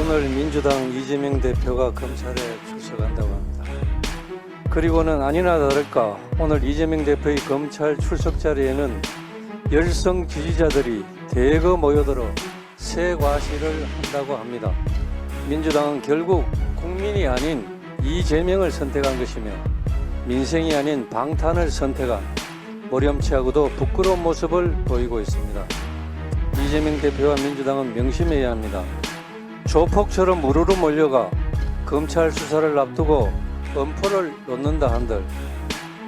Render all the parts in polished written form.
오늘 민주당 이재명 대표가 검찰에 출석한다고 합니다. 그리고는 아니나 다를까 오늘 이재명 대표의 검찰 출석 자리에는 열성 지지자들이 대거 모여들어 새 과시를 한다고 합니다. 민주당은 결국 국민이 아닌 이재명을 선택한 것이며 민생이 아닌 방탄을 선택한 모렴치하고도 부끄러운 모습을 보이고 있습니다. 이재명 대표와 민주당은 명심해야 합니다. 조폭처럼 우르르 몰려가 검찰 수사를 앞두고 엄포를 놓는다 한들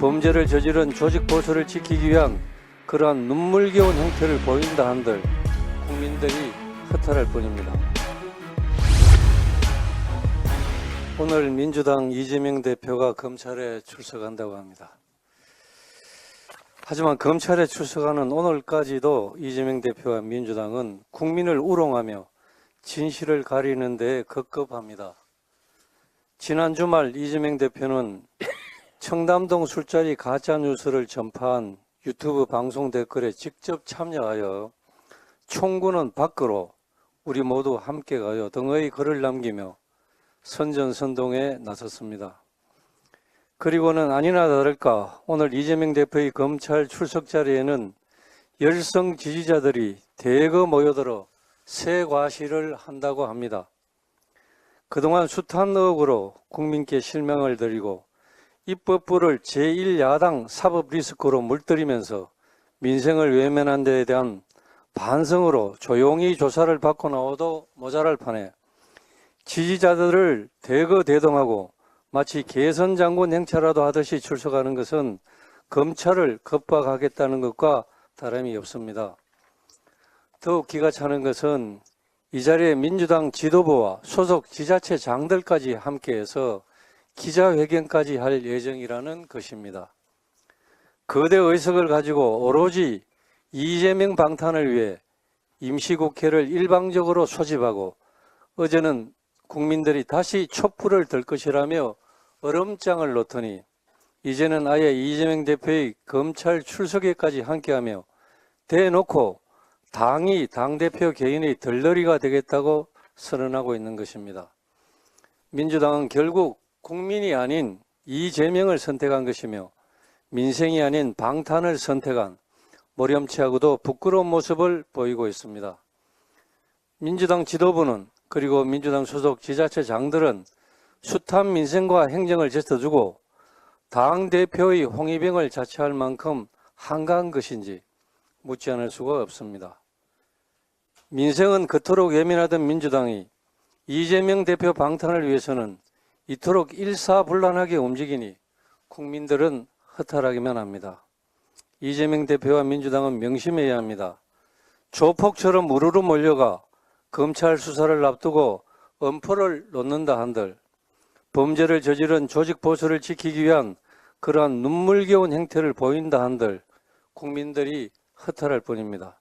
범죄를 저지른 조직 보수를 지키기 위한 그러한 눈물겨운 행태를 보인다 한들 국민들이 허탈할 뿐입니다. 오늘 민주당 이재명 대표가 검찰에 출석한다고 합니다. 하지만 검찰에 출석하는 오늘까지도 이재명 대표와 민주당은 국민을 우롱하며 진실을 가리는 데 급급합니다. 지난 주말 이재명 대표는 청담동 술자리 가짜뉴스를 전파한 유튜브 방송 댓글에 직접 참여하여 총구는 밖으로 우리 모두 함께 가요 등의 글을 남기며 선전선동에 나섰습니다. 그리고는 아니나 다를까 오늘 이재명 대표의 검찰 출석 자리에는 열성 지지자들이 대거 모여들어 새 과시를 한다고 합니다. 그동안 숱한 의혹으로 국민께 실망을 드리고 입법부를 제1야당 사법 리스크로 물들이면서 민생을 외면한 데에 대한 반성으로 조용히 조사를 받고 나와도 모자랄 판에 지지자들을 대거 대동하고 마치 개선장군 행차라도 하듯이 출석하는 것은 검찰을 겁박하겠다는 것과 다름이 없습니다. 더욱 기가 차는 것은 이 자리에 민주당 지도부와 소속 지자체장들까지 함께해서 기자회견까지 할 예정이라는 것입니다. 거대 의석을 가지고 오로지 이재명 방탄을 위해 임시국회를 일방적으로 소집하고 어제는 국민들이 다시 촛불을 들 것이라며 얼음장을 놓더니 이제는 아예 이재명 대표의 검찰 출석에까지 함께하며 대놓고 당이 당대표 개인의 들러리가 되겠다고 선언하고 있는 것입니다. 민주당은 결국 국민이 아닌 이재명을 선택한 것이며 민생이 아닌 방탄을 선택한 모렴치하고도 부끄러운 모습을 보이고 있습니다. 민주당 지도부는 그리고 민주당 소속 지자체장들은 숱한 민생과 행정을 제쳐두고 당대표의 홍위병을 자처할 만큼 한가한 것인지 묻지 않을 수가 없습니다. 민생은 그토록 예민하던 민주당이 이재명 대표 방탄을 위해서는 이토록 일사불란하게 움직이니 국민들은 허탈하기만 합니다. 이재명 대표와 민주당은 명심해야 합니다. 조폭처럼 우르르 몰려가 검찰 수사를 앞두고 엄포를 놓는다 한들 범죄를 저지른 조직 보수를 지키기 위한 그러한 눈물겨운 행태를 보인다 한들 국민들이 허탈할 뿐입니다.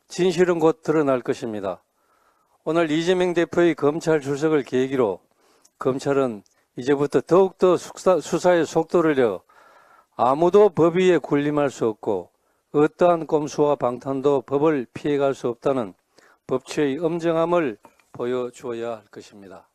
진실은 곧 드러날 것입니다. 오늘 이재명 대표의 검찰 출석을 계기로 검찰은 이제부터 더욱더 수사의 속도를 내어 아무도 법 위에 군림할 수 없고 어떠한 꼼수와 방탄도 법을 피해갈 수 없다는 법치의 엄정함을 보여주어야 할 것입니다.